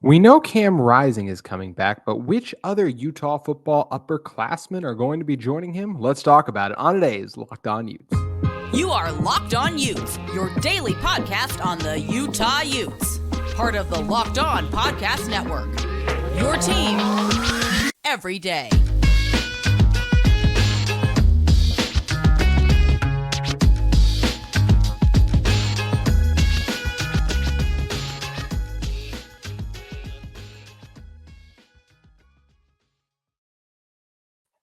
We know Cam Rising is coming back, but which other Utah football upperclassmen are going to be joining him? Let's talk about it on today's Locked On Utes. You are Locked On Utes, your daily podcast on the Utah Utes. Part of the Locked On Podcast Network. Your team every day.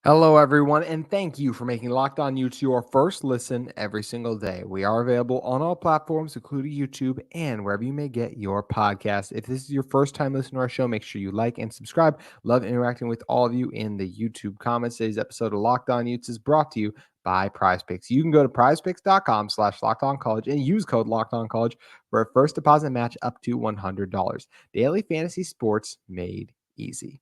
Hello, everyone, and thank you for making Locked On Utes your first listen every single day. We are available on all platforms, including YouTube and wherever you may get your podcast. If this is your first time listening to our show, make sure you like and subscribe. Love interacting with all of you in the YouTube comments. Today's episode of Locked On Utes is brought to you by PrizePicks. You can go to prizepicks.com/LockedOnCollege and use code LockedOnCollege for a first deposit match up to $100. Daily fantasy sports made easy.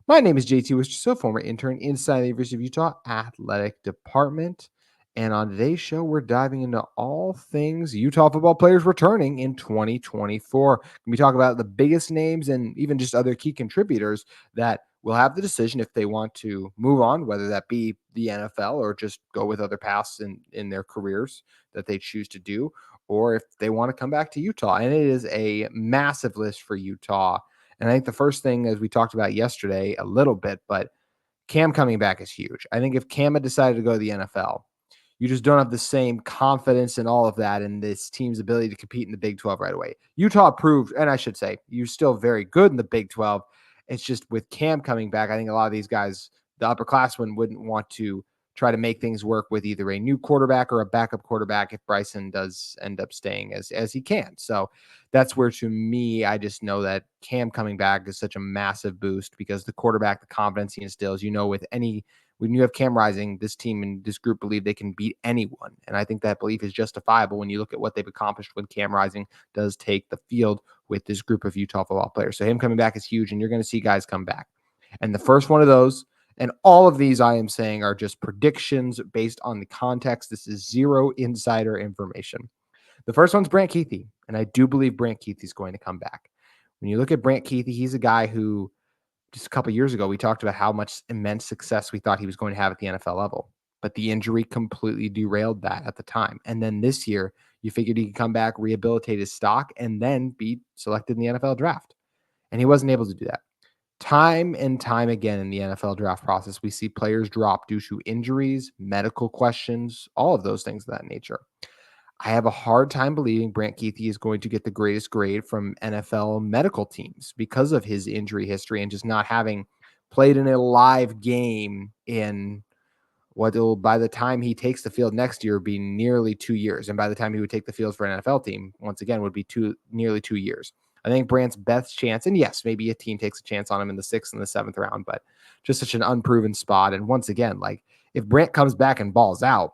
My name is JT Wistrcill, former intern inside the University of Utah Athletic Department. And on today's show, we're diving into all things Utah football players returning in 2024. We talk about the biggest names and even just other key contributors that will have the decision if they want to move on, whether that be the NFL or just go with other paths in their careers that they choose to do, or if they want to come back to Utah. And it is a massive list for Utah. And I think the first thing, as we talked about yesterday a little bit, but Cam coming back is huge. I think if Cam had decided to go to the NFL, you just don't have the same confidence in all of that and this team's ability to compete in the Big 12 right away. Utah proved, and I should say, you're still very good in the Big 12. It's just with Cam coming back, I think a lot of these guys, the upperclassmen, wouldn't want to try to make things work with either a new quarterback or a backup quarterback if Bryson does end up staying as he can. So that's where, to me, I just know that Cam coming back is such a massive boost because the quarterback, the confidence he instills, when you have Cam Rising, this team and this group believe they can beat anyone. And I think that belief is justifiable when you look at what they've accomplished when Cam Rising does take the field with this group of Utah football players. So him coming back is huge, and you're going to see guys come back. And the first one of those, and all of these I am saying are just predictions based on the context. This is zero insider information. The first one's Brant Kuithe, and I do believe Brant Kuithe is going to come back. When you look at Brant Kuithe, he's a guy who just a couple of years ago, we talked about how much immense success we thought he was going to have at the NFL level, but the injury completely derailed that at the time. And then this year, you figured he could come back, rehabilitate his stock, and then be selected in the NFL draft. And he wasn't able to do that. Time and time again in the NFL draft process, we see players drop due to injuries, medical questions, all of those things of that nature. I have a hard time believing Brant Kuithe is going to get the greatest grade from NFL medical teams because of his injury history and just not having played in a live game in what will, by the time he takes the field next year, be nearly 2 years. And by the time he would take the field for an NFL team, once again, would be nearly 2 years. I think Brant's best chance, and yes, maybe a team takes a chance on him in the 6th and the 7th round, but just such an unproven spot. And once again, like if Brant comes back and balls out,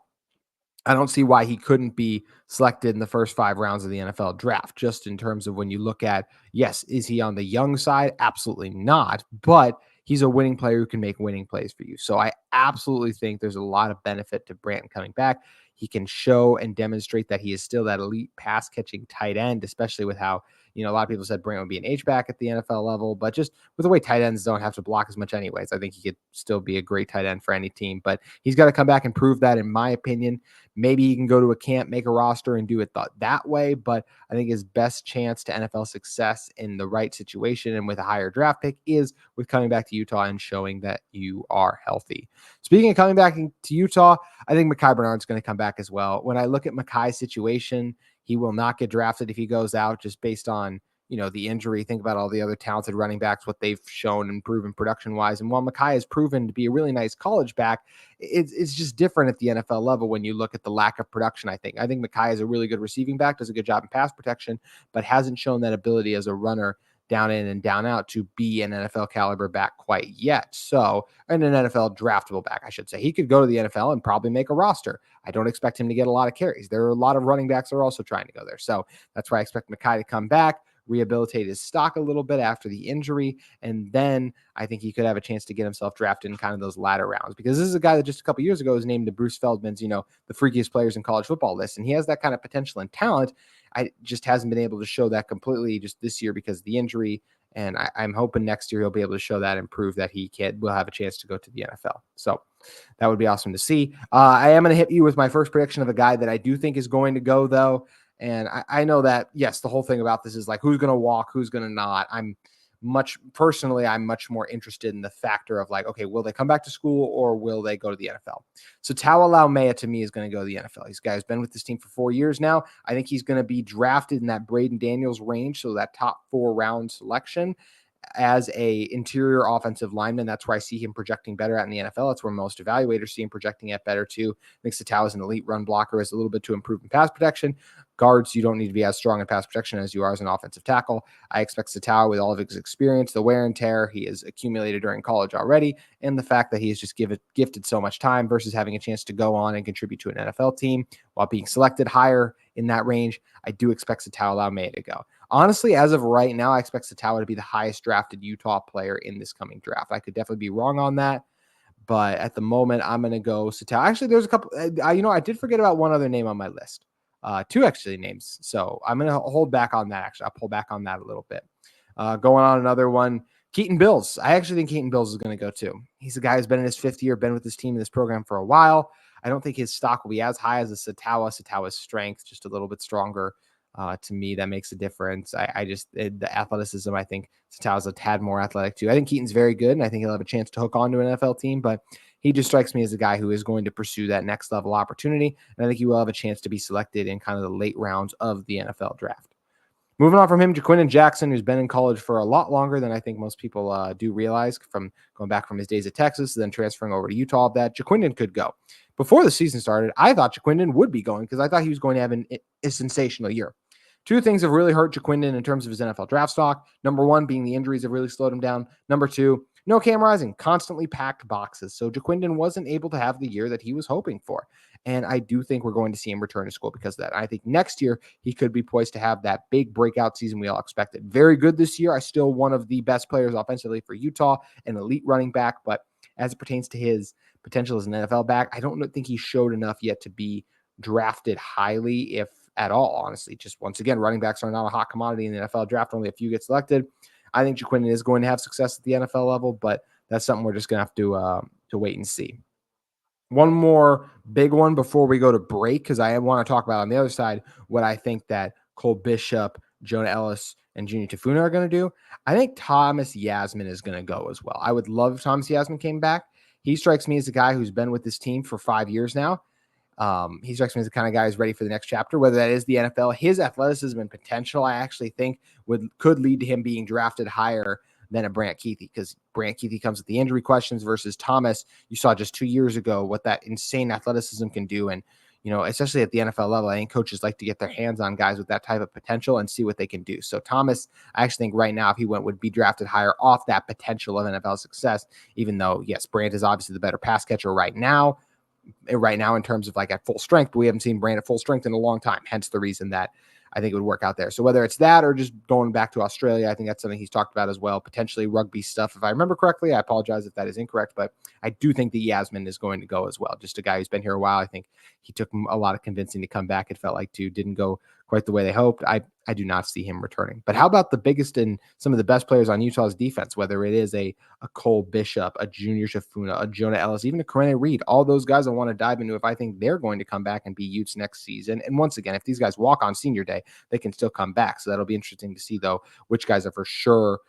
I don't see why he couldn't be selected in the first 5 rounds of the NFL draft, just in terms of when you look at, yes, is he on the young side? Absolutely not. But he's a winning player who can make winning plays for you. So I absolutely think there's a lot of benefit to Brant coming back. He can show and demonstrate that he is still that elite pass catching tight end, especially with how, a lot of people said Brant would be an H-back at the NFL level, but just with the way tight ends don't have to block as much anyways, I think he could still be a great tight end for any team. But he's got to come back and prove that, in my opinion. Maybe he can go to a camp, make a roster, and do it that way. But I think his best chance to NFL success in the right situation and with a higher draft pick is with coming back to Utah and showing that you are healthy. Speaking of coming back to Utah, I think Mekhi Bernard's going to come back as well. When I look at Mekhi's situation, he will not get drafted if he goes out just based on, the injury. Think about all the other talented running backs, what they've shown and proven production-wise. And while Mekhi has proven to be a really nice college back, it's just different at the NFL level when you look at the lack of production, I think. I think Mekhi is a really good receiving back, does a good job in pass protection, but hasn't shown that ability as a runner down in and down out to be an NFL caliber back quite yet. So, and an NFL draftable back, I should say. He could go to the NFL and probably make a roster. I don't expect him to get a lot of carries. There are a lot of running backs that are also trying to go there. So that's why I expect Mekhi to come back, rehabilitate his stock a little bit after the injury, and then I think he could have a chance to get himself drafted in kind of those latter rounds, because this is a guy that just a couple years ago was named to Bruce Feldman's, the freakiest players in college football list, and he has that kind of potential and talent. I just hasn't been able to show that completely just this year because of the injury And I'm hoping next year he'll be able to show that and prove that will have a chance to go to the NFL. So that would be awesome to see. I am going to hit you with my first prediction of a guy that I do think is going to go, though. And I know that, yes, the whole thing about this is like who's going to walk, who's going to not. I'm much more interested in the factor of like, okay, will they come back to school or will they go to the NFL? So Tao Laumea to me is going to go to the NFL. This guy's been with this team for 4 years now. I think he's going to be drafted in that Braden Daniels range, so that top 4 round selection as a interior offensive lineman. That's where I see him projecting better at in the NFL. That's where most evaluators see him projecting at better too. I think Satau is an elite run blocker, has a little bit to improve in pass protection. Guards, you don't need to be as strong in pass protection as you are as an offensive tackle. I expect Satau, with all of his experience, the wear and tear he has accumulated during college already, and the fact that he is just gifted so much time versus having a chance to go on and contribute to an NFL team while being selected higher in that range. I do expect Satau Laumea to go. Honestly, as of right now, I expect Satau to be the highest drafted Utah player in this coming draft. I could definitely be wrong on that, but at the moment, I'm going to go Satau. Actually, there's a couple. I did forget about one other name on my list. 2 actually names. So I'm going to hold back on that. Actually, I'll pull back on that a little bit. Going on another one, Keaton Bills. I actually think Keaton Bills is going to go too. He's a guy who's been in his 5th year, been with this team in this program for a while. I don't think his stock will be as high as a Satau. Satau's strength, just a little bit stronger. To me, that makes a difference. The athleticism, I think Satau's a tad more athletic too. I think Keaton's very good, and I think he'll have a chance to hook on to an NFL team, but he just strikes me as a guy who is going to pursue that next level opportunity, and I think he will have a chance to be selected in kind of the late rounds of the NFL draft. Moving on from him, Jaquinden Jackson, who's been in college for a lot longer than I think most people do realize, from going back from his days at Texas, then transferring over to Utah. That Jaquinden could go. Before the season started, I thought Jaquinden would be going because I thought he was going to have a sensational year. 2 things have really hurt Jaquinden in terms of his NFL draft stock. Number 1 being the injuries have really slowed him down. Number 2, no Cam Rising, constantly packed boxes. So Jaquinden wasn't able to have the year that he was hoping for. And I do think we're going to see him return to school because of that. I think next year he could be poised to have that big breakout season we all expected. Very good this year. I still one of the best players offensively for Utah, an elite running back. But as it pertains to his potential as an NFL back, I don't think he showed enough yet to be drafted highly, if at all, honestly. Just once again, running backs are not a hot commodity in the NFL draft. Only a few get selected. I think Jaquinden is going to have success at the NFL level, but that's something we're just going to have to wait and see. One more big one before we go to break, because I want to talk about on the other side what I think that Cole Bishop, Jonah Elliss, and Junior Tafuna are going to do. I think Thomas Yasmin is going to go as well. I would love if Thomas Yasmin came back. He strikes me as a guy who's been with this team for 5 years now. He strikes me as the kind of guy who's ready for the next chapter, whether that is the NFL. His athleticism and potential, I actually think, could lead to him being drafted higher than a Brant Kuithe, because Brant Kuithe comes with the injury questions versus Thomas. You saw just 2 years ago what that insane athleticism can do. And, especially at the NFL level, I think coaches like to get their hands on guys with that type of potential and see what they can do. So Thomas, I actually think right now, if he would be drafted higher off that potential of NFL success, even though, yes, Brant is obviously the better pass catcher right now in terms of like at full strength, but we haven't seen Brant at full strength in a long time. Hence the reason that I think it would work out there. So whether it's that or just going back to Australia, I think that's something he's talked about as well. Potentially rugby stuff. If I remember correctly, I apologize if that is incorrect, but I do think that Yasmin is going to go as well. Just a guy who's been here a while. I think he took a lot of convincing to come back. It felt like didn't go quite the way they hoped. I do not see him returning. But how about the biggest and some of the best players on Utah's defense, whether it is a Cole Bishop, a Junior Tafuna, a Jonah Elliss, even a Corene Reed, all those guys I want to dive into if I think they're going to come back and be Utes next season. And once again, if these guys walk on senior day, they can still come back. So that'll be interesting to see, though, which guys are for sure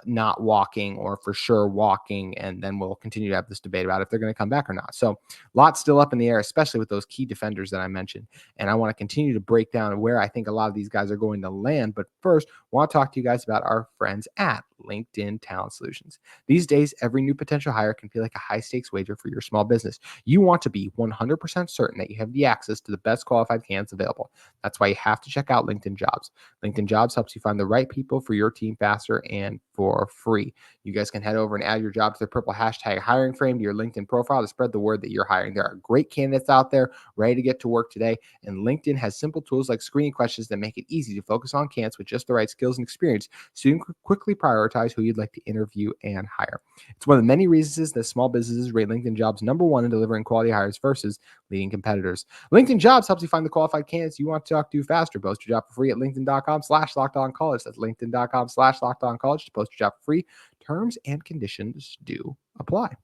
not walking or for sure walking, and then we'll continue to have this debate about if they're going to come back or not. So lots still up in the air, especially with those key defenders that I mentioned. And I want to continue to break down where I think a lot of these guys are going to land. But first, I want to talk to you guys about our friends at LinkedIn Talent Solutions. These days, every new potential hire can feel like a high-stakes wager for your small business. You want to be 100% certain that you have the access to the best qualified candidates available. That's why you have to check out LinkedIn Jobs. LinkedIn Jobs helps you find the right people for your team faster and for free. You guys can head over and add your job to the purple hashtag hiring frame to your LinkedIn profile to spread the word that you're hiring. There are great candidates out there ready to get to work today, and LinkedIn has simple tools like screening questions that make it easy to focus on candidates with just the right skills and experience so you can quickly prioritize prioritize who you'd like to interview and hire. It's one of the many reasons that small businesses rate LinkedIn Jobs #1 in delivering quality hires versus leading competitors. LinkedIn Jobs helps you find the qualified candidates you want to talk to faster. Post your job for free at linkedin.com/lockedoncollege. That's linkedin.com/lockedoncollege to post your job for free. Terms and conditions do apply.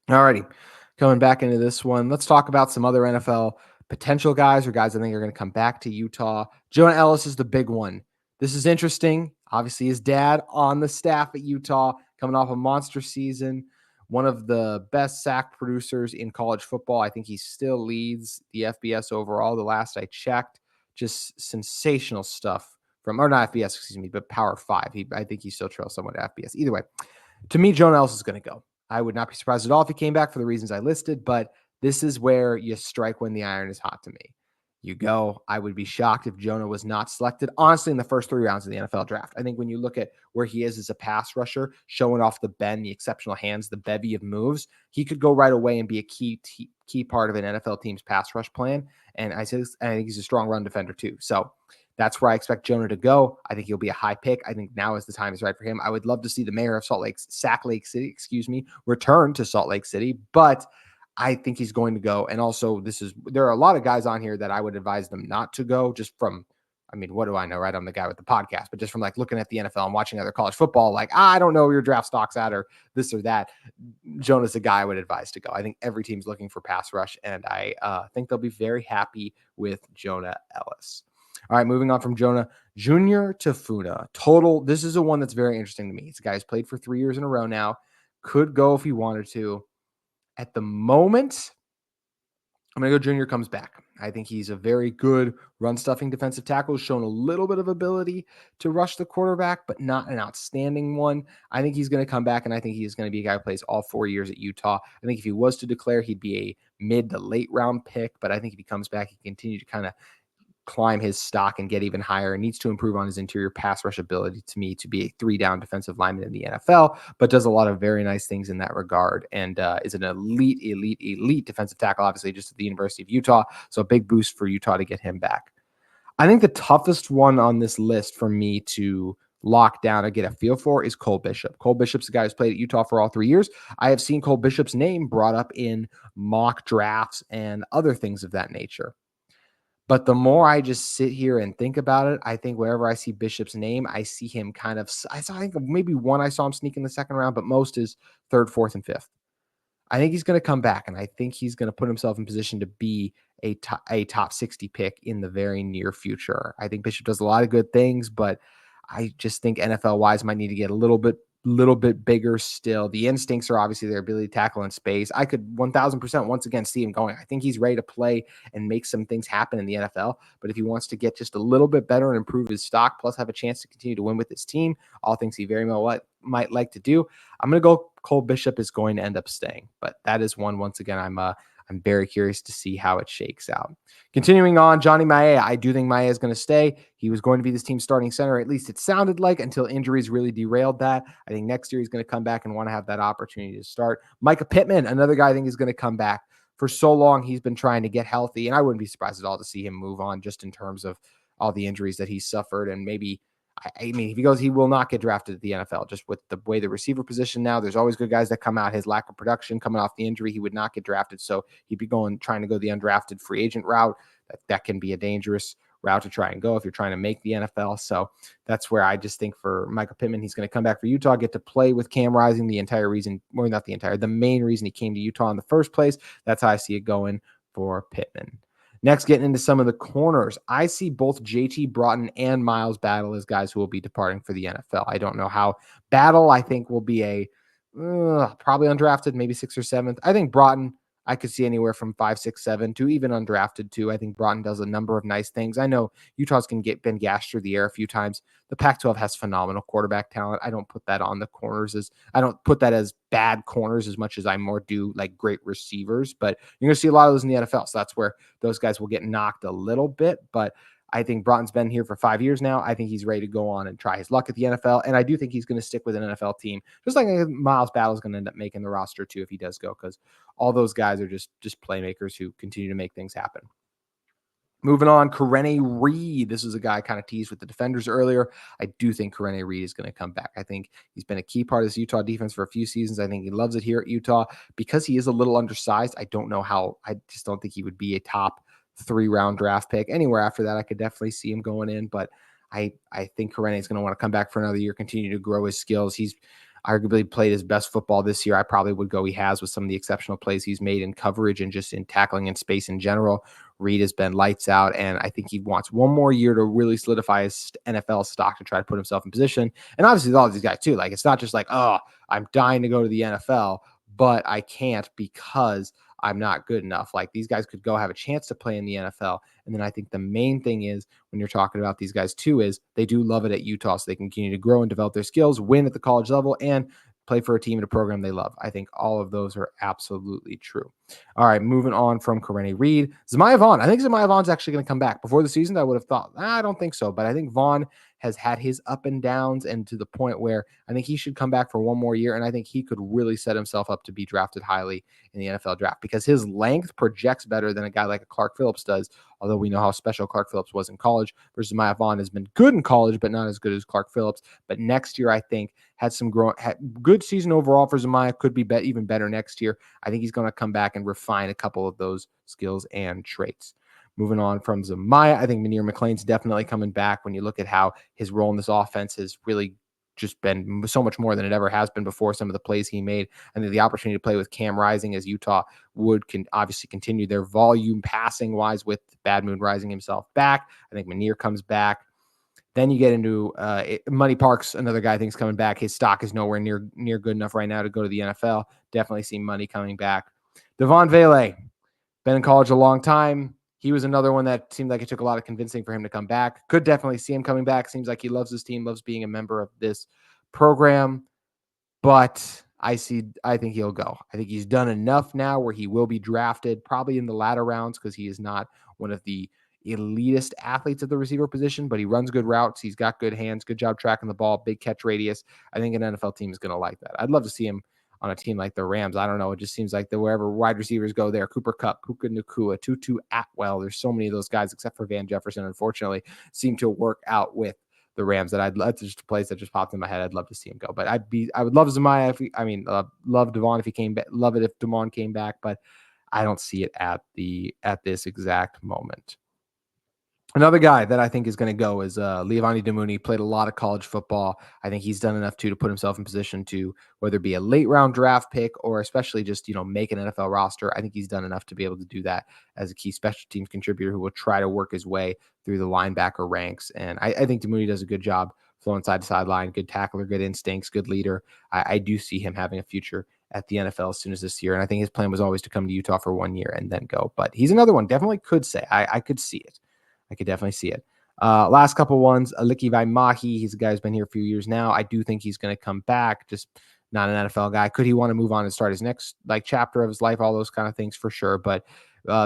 Alrighty, coming back into this one, let's talk about some other NFL potential guys or guys I think are going to come back to Utah. Jonah Elliss is the big one. This is interesting. Obviously, his dad on the staff at Utah, coming off a monster season, one of the best sack producers in college football. I think he still leads the FBS overall. The last I checked, just sensational stuff from, or not FBS, excuse me, but Power 5. I think he still trails someone to FBS. Either way, to me, Jonah Elliss is going to go. I would not be surprised at all if he came back for the reasons I listed, but this is where you strike when the iron is hot to me. You go. I would be shocked if Jonah was not selected, honestly, in the first 3 rounds of the NFL draft. I think when you look at where he is as a pass rusher, showing off the bend, the exceptional hands, the bevy of moves, he could go right away and be a key part of an NFL team's pass rush plan. And I think he's a strong run defender too. So that's where I expect Jonah to go. I think he'll be a high pick. I think now is the time is right for him. I would love to see the mayor of Sac Lake City, return to Salt Lake City, but I think he's going to go. And also there are a lot of guys on here that I would advise them not to go just from, I mean, what do I know, right? I'm the guy with the podcast, but just from like looking at the NFL and watching other college football, like, I don't know where your draft stock's at or this or that. Jonah's the guy I would advise to go. I think every team's looking for pass rush, and I think they'll be very happy with Jonah Elliss. All right, moving on from Jonah, Junior Tafuna. Total, this is a one that's very interesting to me. It's a guy who's played for 3 years in a row now. Could go if he wanted to. At the moment, I'm going to go Junior comes back. I think he's a very good run-stuffing defensive tackle. He's shown a little bit of ability to rush the quarterback, but not an outstanding one. I think he's going to come back, and I think he's going to be a guy who plays all 4 years at Utah. I think if he was to declare, he'd be a mid to late round pick, but I think if he comes back, he can continue to kind of climb his stock and get even higher, and needs to improve on his interior pass rush ability to me to be a 3-down defensive lineman in the NFL, but does a lot of very nice things in that regard, and is an elite defensive tackle, obviously just at the University of Utah. So a big boost for Utah to get him back. I think the toughest one on this list for me to lock down or get a feel for is Cole Bishop. Cole Bishop's a guy who's played at Utah for all 3 years. I have seen Cole Bishop's name brought up in mock drafts and other things of that nature. But the more I just sit here and think about it, I think wherever I see Bishop's name, I see him I think maybe one I saw him sneak in the second round, but most is third, fourth, and fifth. I think he's going to come back, and I think he's going to put himself in position to be a top 60 pick in the very near future. I think Bishop does a lot of good things, but I just think NFL-wise might need to get a little bit bigger still. The instincts are obviously their ability to tackle in space. I could 1000% once again see him going. I think he's ready to play and make some things happen in the NFL. But if he wants to get just a little bit better and improve his stock, plus have a chance to continue to win with his team, all things he very well might like to do, I'm going to go Cole Bishop is going to end up staying. But that is one, once again, I'm very curious to see how it shakes out. Continuing on, Johnny Maea. I do think Maea is going to stay. He was going to be this team's starting center, at least it sounded like, until injuries really derailed that. I think next year he's going to come back and want to have that opportunity to start. Micah Pittman, another guy I think is going to come back. For so long, he's been trying to get healthy, and I wouldn't be surprised at all to see him move on just in terms of all the injuries that he's suffered, and maybe I mean, if he goes, he will not get drafted at the NFL just with the way the receiver position now. There's always good guys that come out. His lack of production coming off the injury, he would not get drafted. So he'd be trying to go the undrafted free agent route. That can be a dangerous route to try and go if you're trying to make the NFL. So that's where I just think for Michael Pittman, he's going to come back for Utah, get to play with Cam Rising, the main reason he came to Utah in the first place. That's how I see it going for Pittman. Next, getting into some of the corners, I see both JT Broughton and Miles Battle as guys who will be departing for the NFL. I don't know how. Battle, I think, will be probably undrafted, maybe 6th or 7th. I think Broughton, I could see anywhere from 5, 6, 7 to even undrafted too. I think Broughton does a number of nice things. I know Utah's been gashed through the air a few times. The Pac-12 has phenomenal quarterback talent. I don't put that on the corners I don't put that as bad corners as much as I more do like great receivers, but you're going to see a lot of those in the NFL. So that's where those guys will get knocked a little bit, but I think Broughton's been here for 5 years now. I think he's ready to go on and try his luck at the NFL. And I do think he's going to stick with an NFL team, just like Miles Battle is going to end up making the roster too, if he does go, because all those guys are just playmakers who continue to make things happen. Moving on, Karene Reed. This is a guy I kind of teased with the defenders earlier. I do think Karene Reed is going to come back. I think he's been a key part of this Utah defense for a few seasons. I think he loves it here at Utah. Because he is a little undersized, I don't know how. I just don't think he would be a top 3-round draft pick. Anywhere after that, I could definitely see him going in. But I think Karene is going to want to come back for another year, continue to grow his skills. He's arguably played his best football this year. I probably would go he has with some of the exceptional plays he's made in coverage and just in tackling and space in general. Reed has been lights out, and I think he wants one more year to really solidify his NFL stock to try to put himself in position. And obviously, all these guys too. Like, it's not just like, oh, I'm dying to go to the NFL, but I can't because I'm not good enough. Like, these guys could go have a chance to play in the NFL. And then I think the main thing is when you're talking about these guys too is they do love it at Utah, so they can continue to grow and develop their skills, win at the college level, and play for a team and a program they love. I think all of those are absolutely true. All right, moving on from Karene Reed. Zamiah Vaughn. I think Zamiah Vaughn's actually going to come back. Before the season, I would have thought, I don't think so. But I think Vaughn has had his up and downs, and to the point where I think he should come back for one more year. And I think he could really set himself up to be drafted highly in the NFL draft because his length projects better than a guy like a Clark Phillips does. Although we know how special Clark Phillips was in college, versus Zamiah Vaughn has been good in college, but not as good as Clark Phillips. But next year, I think had good season overall for Zamiah, could be even better next year. I think he's going to come back and refine a couple of those skills and traits. Moving on from Zamiah, I think Munir McClain's definitely coming back. When you look at how his role in this offense has really just been so much more than it ever has been before, some of the plays he made, and then the opportunity to play with Cam Rising as Utah can obviously continue their volume passing wise with Bad Moon Rising himself back. I think Munir comes back. Then you get into Money Parks, another guy I think is coming back. His stock is nowhere near good enough right now to go to the NFL. Definitely see Money coming back. Devon Vele, been in college a long time. He was another one that seemed like it took a lot of convincing for him to come back. Could definitely see him coming back. Seems like he loves his team, loves being a member of this program. But I think he'll go. I think he's done enough now where he will be drafted probably in the latter rounds because he is not one of the elitist athletes at the receiver position, but he runs good routes. He's got good hands, good job tracking the ball, big catch radius. I think an NFL team is going to like that. I'd love to see him on a team like the Rams. I don't know. It just seems like wherever wide receivers go there, Cooper Kupp, Puka Nacua, Tutu Atwell, there's so many of those guys, except for Van Jefferson, unfortunately, seem to work out with the Rams that I'd love to just a place that just popped in my head. I'd love to see him go, but I would love Zamiah love Devon if he came back, love it if Devon came back, but I don't see it at this exact moment. Another guy that I think is going to go is Leavani Damuni. Played a lot of college football. I think he's done enough to put himself in position to whether it be a late round draft pick or especially just, make an NFL roster. I think he's done enough to be able to do that as a key special teams contributor who will try to work his way through the linebacker ranks. And I think Damuni does a good job flowing side to sideline, good tackler, good instincts, good leader. I do see him having a future at the NFL as soon as this year. And I think his plan was always to come to Utah for 1 year and then go. But he's another one. Definitely could say. I could see it. I could definitely see it. Last couple ones, Aliki Vaimahi. He's a guy who's been here a few years now. I do think he's going to come back. Just not an NFL guy. Could he want to move on and start his next chapter of his life? All those kind of things for sure. But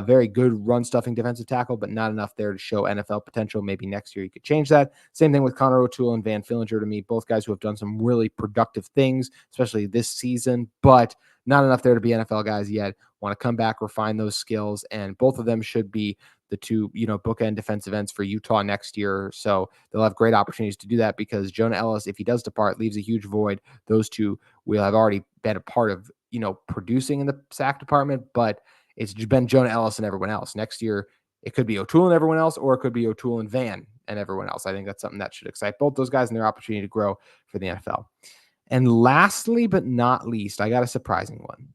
very good run stuffing defensive tackle, but not enough there to show NFL potential. Maybe next year you could change that. Same thing with Connor O'Toole and Van Fillinger to me. Both guys who have done some really productive things, especially this season, but not enough there to be NFL guys yet. Want to come back, refine those skills, and both of them should be the two, bookend defensive ends for Utah next year. So they'll have great opportunities to do that because Jonah Elliss, if he does depart, leaves a huge void. Those two will have already been a part of, producing in the sack department, but it's been Jonah Elliss and everyone else. Next year, it could be O'Toole and everyone else, or it could be O'Toole and Van and everyone else. I think that's something that should excite both those guys and their opportunity to grow for the NFL. And lastly, but not least, I got a surprising one.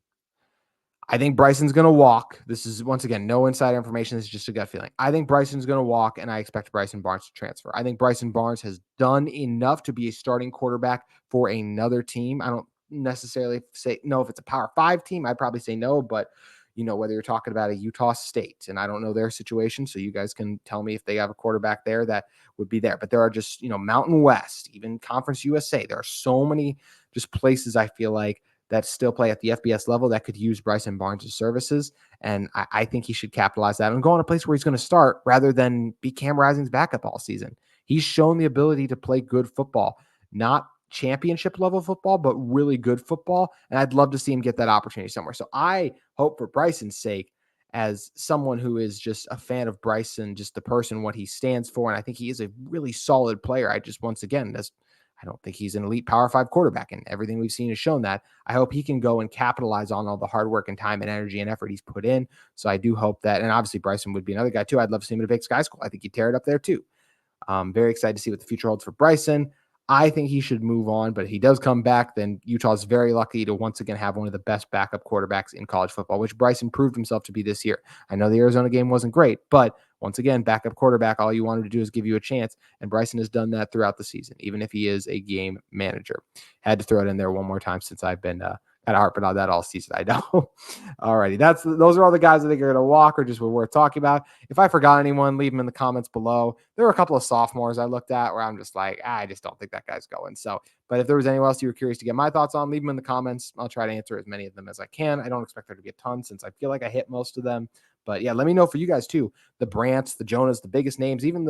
I think Bryson's going to walk. This is, once again, no insider information. This is just a gut feeling. I think Bryson's going to walk, and I expect Bryson Barnes to transfer. I think Bryson Barnes has done enough to be a starting quarterback for another team. I don't necessarily say no if it's a Power 5 team. I'd probably say no, but whether you're talking about a Utah State, and I don't know their situation, so you guys can tell me if they have a quarterback there that would be there. But there are just, Mountain West, even Conference USA. There are so many just places I feel like that still play at the FBS level that could use Bryson Barnes' services. And I think he should capitalize that and go on a place where he's going to start rather than be Cam Rising's backup all season. He's shown the ability to play good football, not championship level football, but really good football. And I'd love to see him get that opportunity somewhere. So I hope for Bryson's sake as someone who is just a fan of Bryson, just the person, what he stands for. And I think he is a really solid player. Once again, I don't think he's an elite Power 5 quarterback, and everything we've seen has shown that. I hope he can go and capitalize on all the hard work and time and energy and effort he's put in. So I do hope that, and obviously Bryson would be another guy too. I'd love to see him at a Big Sky School. I think he'd tear it up there too. Very excited to see what the future holds for Bryson. I think he should move on, but if he does come back, then Utah's very lucky to once again have one of the best backup quarterbacks in college football, which Bryson proved himself to be this year. I know the Arizona game wasn't great, but once again, backup quarterback, all you wanted to do is give you a chance, and Bryson has done that throughout the season, even if he is a game manager. Had to throw it in there one more time since I've been kind of harping on that all season. I know. Alrighty, those are all the guys I think are going to walk or just were worth talking about. If I forgot anyone, leave them in the comments below. There were a couple of sophomores I looked at where I'm just like, I just don't think that guy's going. So, but if there was anyone else you were curious to get my thoughts on, leave them in the comments. I'll try to answer as many of them as I can. I don't expect there to be a ton since I feel like I hit most of them. But yeah, let me know for you guys too. The Brants, the Jonahs, the biggest names, even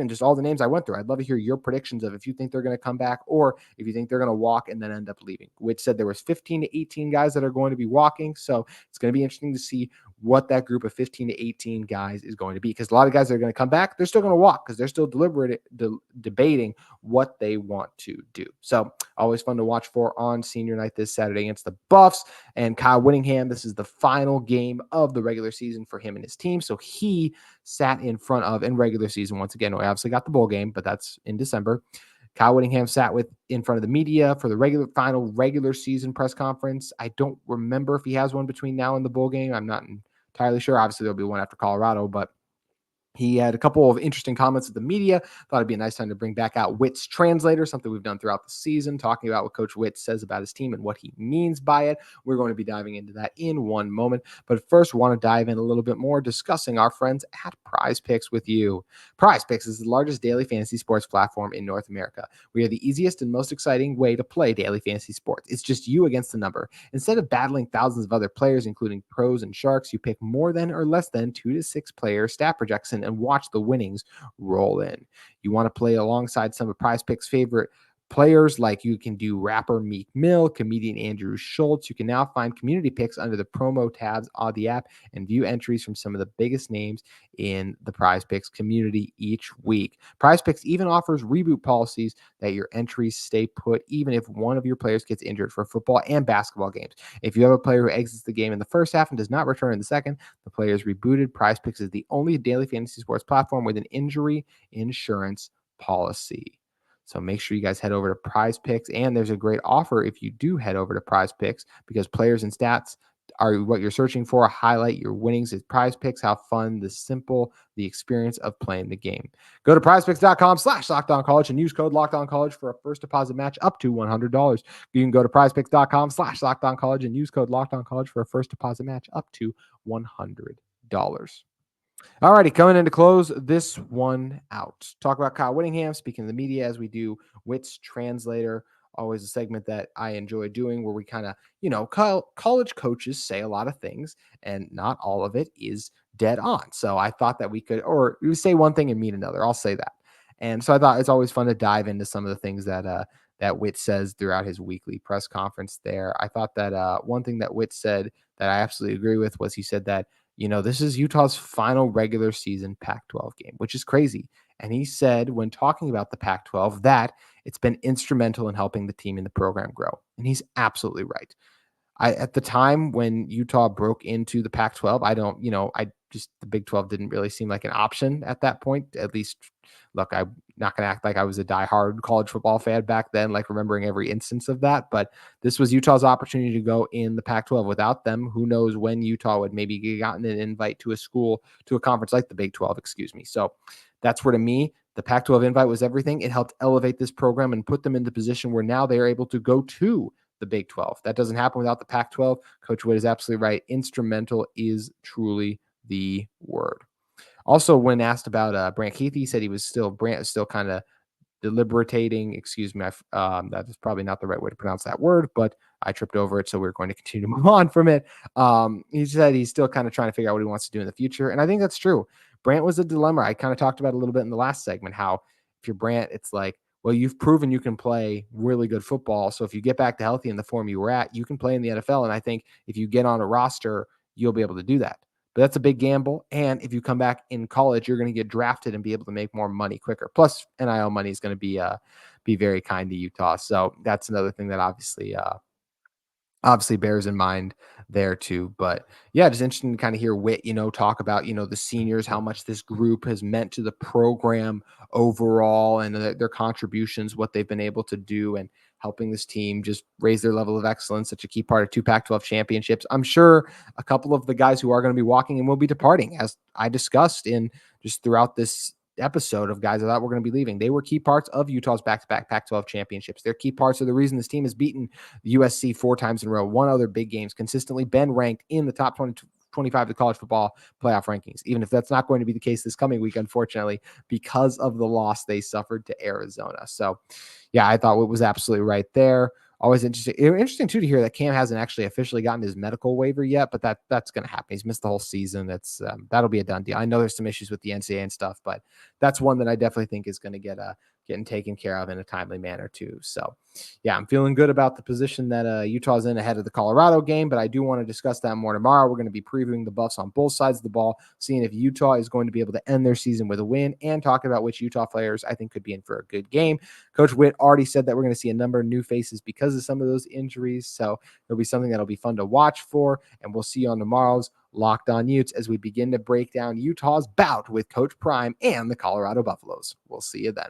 just all the names I went through. I'd love to hear your predictions of if you think they're going to come back or if you think they're going to walk and then end up leaving. Which said there was 15 to 18 guys that are going to be walking. So it's going to be interesting to see what that group of 15 to 18 guys is going to be, because a lot of guys that are going to come back, they're still going to walk because they're still debating what they want to do. So always fun to watch for on senior night this Saturday against the Buffs and Kyle Whittingham. This is the final game of the regular season for him and his team. So he sat in front of, in regular season, once again, we obviously got the bowl game, but that's in December. Kyle Whittingham sat in front of the media for the final regular season press conference. I don't remember if he has one between now and the bowl game. I'm not entirely sure. Obviously, there'll be one after Colorado, but he had a couple of interesting comments at the media. Thought it'd be a nice time to bring back out Witts translator, something we've done throughout the season, talking about what Coach Whitt says about his team and what he means by it. We're going to be diving into that in one moment. But first, we want to dive in a little bit more, discussing our friends at PrizePicks with you. PrizePicks is the largest daily fantasy sports platform in North America. We are the easiest and most exciting way to play daily fantasy sports. It's just you against the number. Instead of battling thousands of other players, including pros and sharks, you pick more than or less than 2 to 6 player stat projection and watch the winnings roll in. You want to play alongside some of PrizePicks' favorite players, like you can do rapper Meek Mill, comedian Andrew Schultz. You can now find community picks under the promo tabs on the app and view entries from some of the biggest names in the PrizePicks community each week. PrizePicks even offers reboot policies that your entries stay put even if one of your players gets injured for football and basketball games. If you have a player who exits the game in the first half and does not return in the second, the player is rebooted. PrizePicks is the only daily fantasy sports platform with an injury insurance policy. So make sure you guys head over to PrizePicks, and there's a great offer if you do head over to PrizePicks, because players and stats are what you're searching for. Highlight your winnings at PrizePicks. How fun, the experience of playing the game. Go to prizepicks.com/LockedOnCollege and use code LockedOnCollege for a first deposit match up to $100. You can go to prizepicks.com/LockedOnCollege and use code LockedOnCollege for a first deposit match up to $100. All righty, coming in to close this one out. Talk about Kyle Whittingham, speaking to the media as we do Witts translator. Always a segment that I enjoy doing where we kind of, college coaches say a lot of things and not all of it is dead on. So I thought that we would say one thing and mean another. I'll say that. And so I thought it's always fun to dive into some of the things that Witt says throughout his weekly press conference there. I thought that one thing that Witt said that I absolutely agree with was he said that, this is Utah's final regular season Pac-12 game, which is crazy. And he said when talking about the Pac-12 that it's been instrumental in helping the team and the program grow. And he's absolutely right. At the time when Utah broke into the Pac-12, the Big 12 didn't really seem like an option at that point. At least, look, I'm not going to act like I was a diehard college football fan back then, like remembering every instance of that. But this was Utah's opportunity to go in the Pac-12. Without them, who knows when Utah would maybe gotten an invite to a conference like the Big 12, So that's where, to me, the Pac-12 invite was everything. It helped elevate this program and put them into position where now they are able to go to the Big 12. That doesn't happen without the Pac-12. Coach Whitt is absolutely right. Instrumental is truly the word. Also, when asked about Brant Kuithe, he said Brant is still kind of deliberating. Excuse me, that is probably not the right way to pronounce that word, but I tripped over it, so we're going to continue to move on from it. He said he's still kind of trying to figure out what he wants to do in the future, and I think that's true. Brant was a dilemma. I kind of talked about it a little bit in the last segment, how if you're Brant, it's like, well, you've proven you can play really good football, so if you get back to healthy in the form you were at, you can play in the NFL, and I think if you get on a roster, you'll be able to do that. but that's a big gamble. And if you come back in college, you're going to get drafted and be able to make more money quicker. Plus, NIL money is going to be very kind to Utah. So that's another thing that obviously bears in mind there too. But yeah, just interesting to kind of hear Whitt, talk about, the seniors, how much this group has meant to the program overall and their contributions, what they've been able to do and helping this team just raise their level of excellence, such a key part of 2 Pac-12 championships. I'm sure a couple of the guys who are going to be walking and will be departing, as I discussed in just throughout this episode of guys I thought were going to be leaving. They were key parts of Utah's back-to-back Pac-12 championships. They're key parts of the reason this team has beaten USC 4 times in a row, won other big games, consistently been ranked in the top 25 of the college football playoff rankings, even if that's not going to be the case this coming week, unfortunately, because of the loss they suffered to Arizona. So, yeah, I thought it was absolutely right there. Always interesting too to hear that Cam hasn't actually officially gotten his medical waiver yet, but that's going to happen. He's missed the whole season. That's that'll be a done deal. I know there's some issues with the NCAA and stuff, but that's one that I definitely think is going to getting taken care of in a timely manner too. So, yeah, I'm feeling good about the position that Utah's in ahead of the Colorado game, but I do want to discuss that more tomorrow. We're going to be previewing the Buffs on both sides of the ball, seeing if Utah is going to be able to end their season with a win, and talking about which Utah players I think could be in for a good game. Coach Whitt already said that we're going to see a number of new faces because of some of those injuries, so it'll be something that'll be fun to watch for, and we'll see you on tomorrow's Locked On Utes as we begin to break down Utah's bout with Coach Prime and the Colorado Buffaloes. We'll see you then.